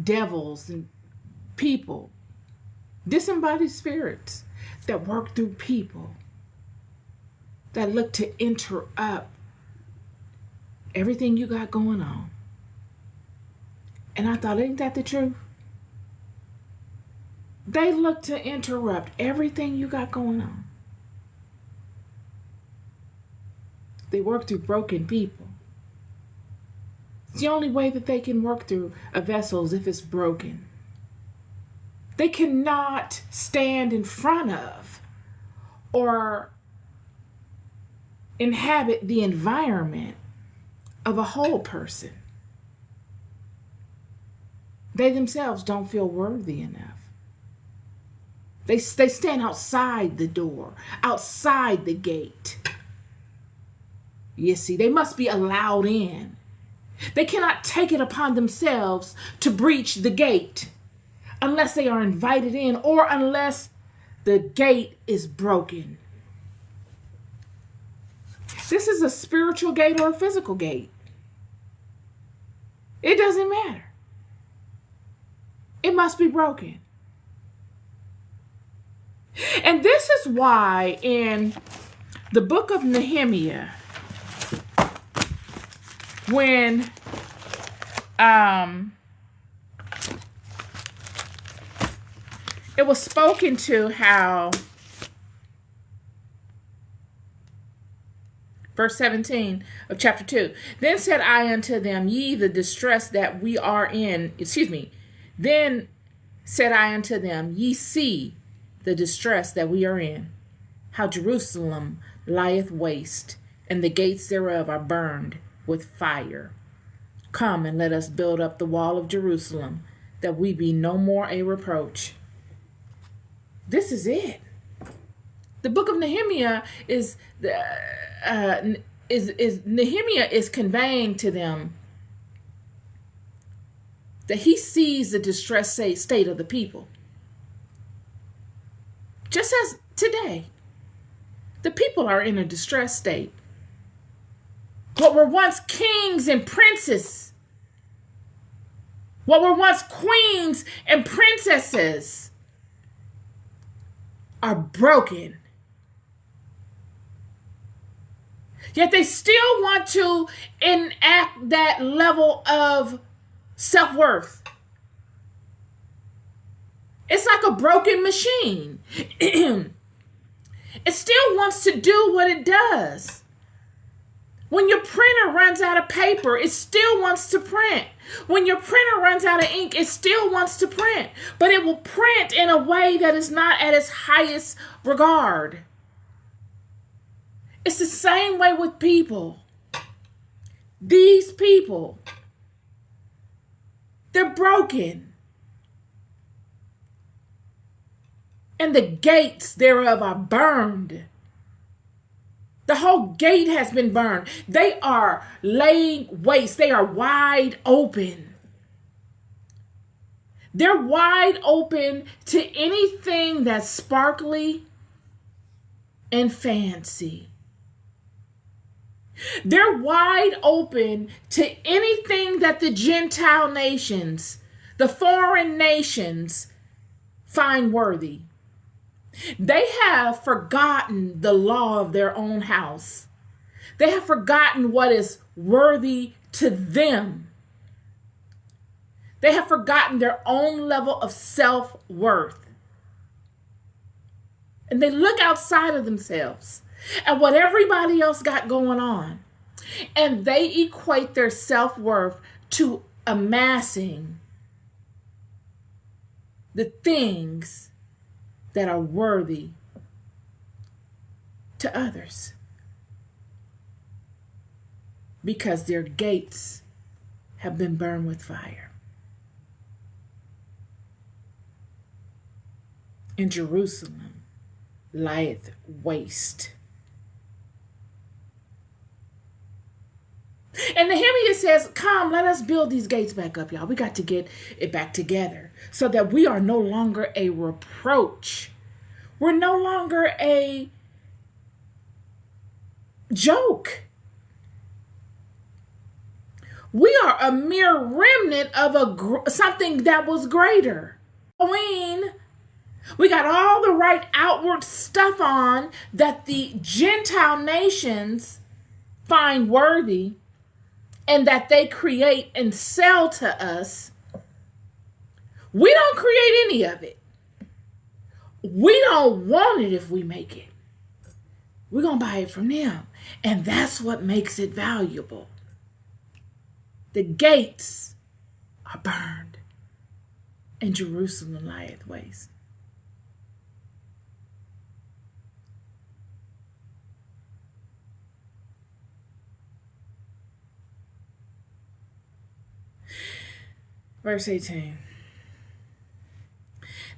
devils and people, disembodied spirits that work through people, that look to interrupt everything you got going on. And I thought, ain't that the truth? They look to interrupt everything you got going on. They work through broken people. It's the only way that they can work through a vessel is if it's broken. They cannot stand in front of or inhabit the environment of a whole person. They themselves don't feel worthy enough. They stand outside the door, outside the gate. You see, they must be allowed in. They cannot take it upon themselves to breach the gate unless they are invited in or unless the gate is broken. This is a spiritual gate or a physical gate. It doesn't matter. It must be broken. And this is why in the book of Nehemiah, when it was spoken to how, verse 17 of chapter 2, then said I unto them, ye the distress that we are in, then said I unto them, ye see the distress that we are in, how Jerusalem lieth waste, and the gates thereof are burned with fire. Come and let us build up the wall of Jerusalem, that we be no more a reproach. This is it. The book of Nehemiah Nehemiah is conveying to them that he sees the distressed state of the people. Just as today, the people are in a distressed state. What were once kings and princes, what were once queens and princesses, are broken. Yet they still want to enact that level of self-worth. It's like a broken machine. It still wants to do what it does. When your printer runs out of paper, it still wants to print. When your printer runs out of ink, it still wants to print. But it will print in a way that is not at its highest regard. It's the same way with people. These people, they're broken. And the gates thereof are burned. The whole gate has been burned. They are laid waste. They are wide open. They're wide open to anything that's sparkly and fancy. They're wide open to anything that the Gentile nations, the foreign nations, find worthy. They have forgotten the law of their own house. They have forgotten what is worthy to them. They have forgotten their own level of self-worth. And they look outside of themselves at what everybody else got going on. And they equate their self-worth to amassing the things that are worthy to others, because their gates have been burned with fire. And Jerusalem lieth waste. And Nehemiah says, come, let us build these gates back up, y'all. We got to get it back together so that we are no longer a reproach. We're no longer a joke. We are a mere remnant of something that was greater. We got all the right outward stuff on that the Gentile nations find worthy and that they create and sell to us. We don't create any of it. We don't want it if we make it. We're going to buy it from them. And that's what makes it valuable. The gates are burned and Jerusalem lieth waste. Verse 18.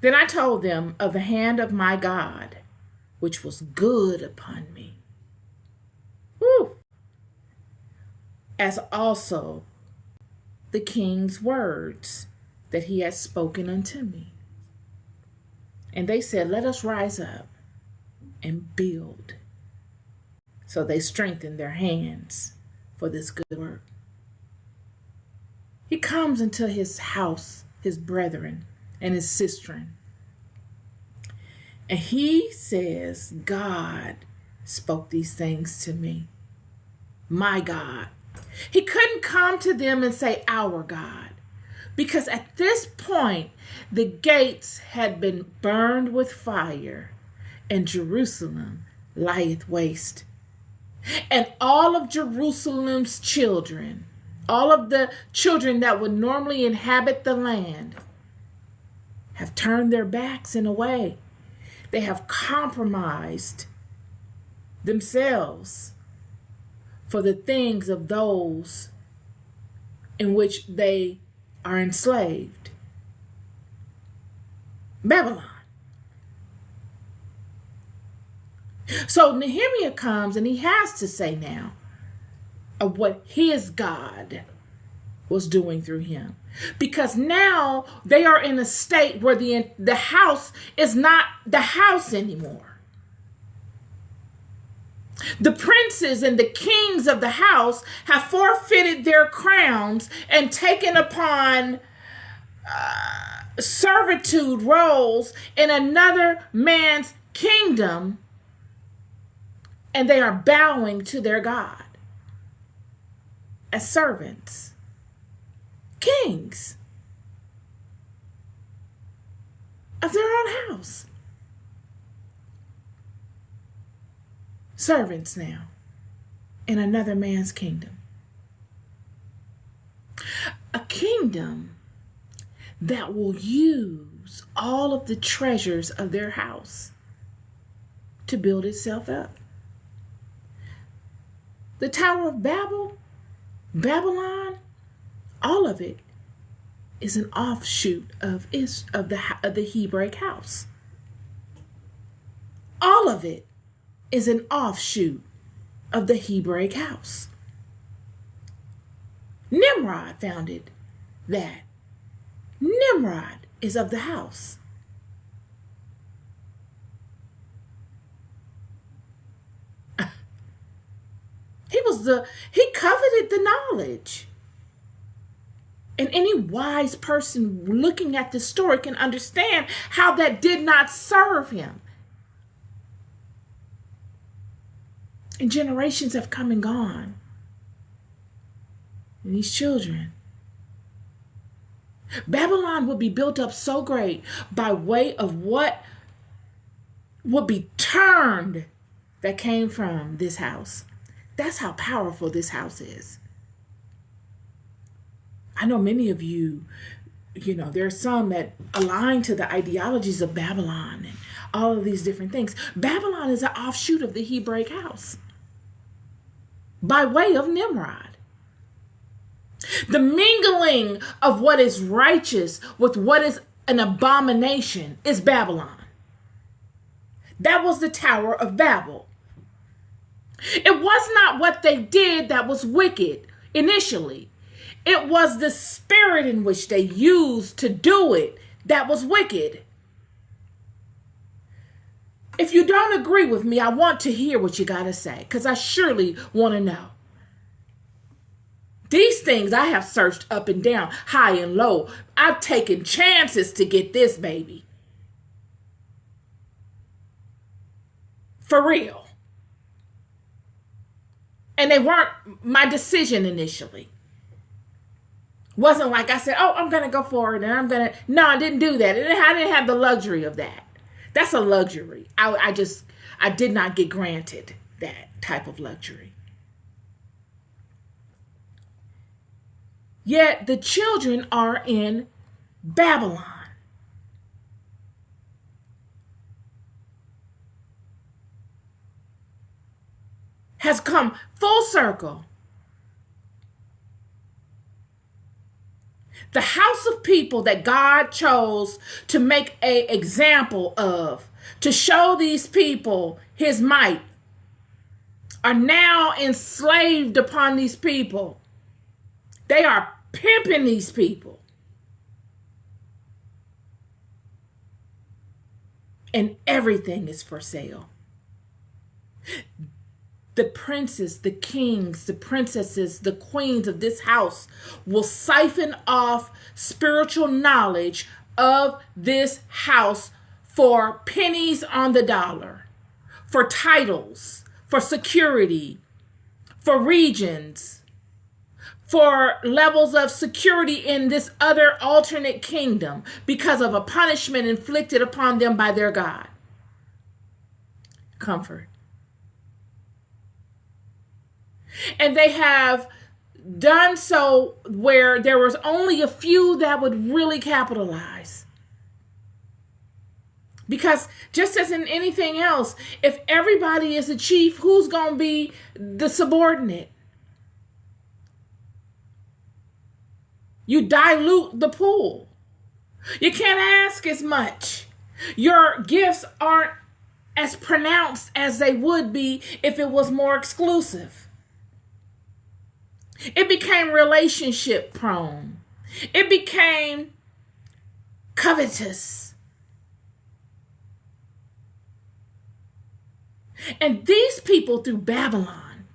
Then I told them of the hand of my God, which was good upon me. Woo! As also the king's words that he had spoken unto me. And they said, let us rise up and build. So they strengthened their hands for this good work. He comes into his house, his brethren, and his sistren. And he says, God spoke these things to me. My God. He couldn't come to them and say, our God. Because at this point, the gates had been burned with fire, and Jerusalem lieth waste. And all of Jerusalem's children, all of the children that would normally inhabit the land, have turned their backs in a way. They have compromised themselves for the things of those in which they are enslaved. Babylon. So Nehemiah comes and he has to say now of what his God was doing through him. Because now they are in a state where the house is not the house anymore. The princes and the kings of the house have forfeited their crowns and taken upon servitude roles in another man's kingdom, and they are bowing to their God as servants, kings of their own house. Servants now in another man's kingdom. A kingdom that will use all of the treasures of their house to build itself up. The Tower of Babel, Babylon, all of it is an offshoot of the Hebraic house. All of it is an offshoot of the Hebraic house. Nimrod founded that. Nimrod is of the house. He coveted the knowledge. And any wise person looking at this story can understand how that did not serve him. And generations have come and gone. And these children. Babylon will be built up so great by way of what would be turned that came from this house. That's how powerful this house is. I know many of you, there are some that align to the ideologies of Babylon and all of these different things. Babylon is an offshoot of the Hebraic house by way of Nimrod. The mingling of what is righteous with what is an abomination is Babylon. That was the Tower of Babel. It was not what they did that was wicked initially. It was the spirit in which they used to do it that was wicked. If you don't agree with me, I want to hear what you got to say, because I surely want to know. These things I have searched up and down, high and low. I've taken chances to get this baby. For real. And they weren't my decision initially. Wasn't like I said, oh, I'm going to go for it and I'm going to. No, I didn't do that. I didn't have the luxury of that. That's a luxury. I did not get granted that type of luxury. Yet the children are in Babylon. Has come full circle. The house of people that God chose to make an example of, to show these people his might, are now enslaved upon these people. They are pimping these people. And everything is for sale. The princes, the kings, the princesses, the queens of this house will siphon off spiritual knowledge of this house for pennies on the dollar, for titles, for security, for regions, for levels of security in this other alternate kingdom because of a punishment inflicted upon them by their God. Comfort. And they have done so where there was only a few that would really capitalize. Because just as in anything else, if everybody is a chief, who's going to be the subordinate? You dilute the pool. You can't ask as much. Your gifts aren't as pronounced as they would be if it was more exclusive. It became relationship prone. It became covetous. And these people through Babylon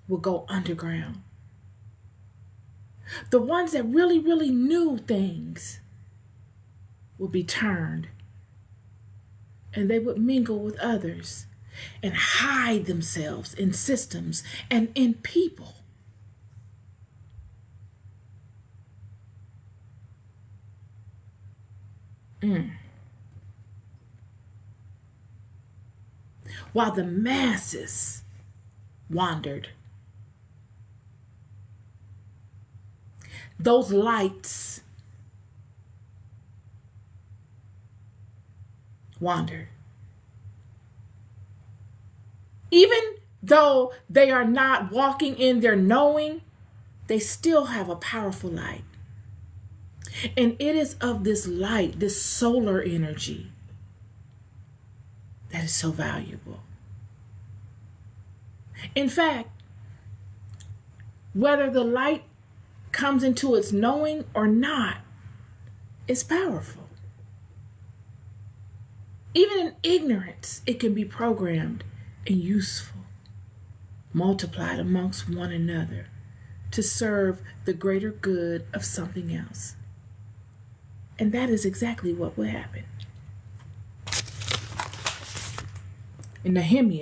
will go underground. The ones that really, really knew things would be turned, and they would mingle with others and hide themselves in systems and in people. While the masses wandered, those lights wandered. Even though they are not walking in their knowing, they still have a powerful light. And it is of this light, this solar energy, that is so valuable. In fact, whether the light comes into its knowing or not, it's powerful. Even in ignorance, it can be programmed and useful, multiplied amongst one another to serve the greater good of something else. And that is exactly what will happen. In Nehemiah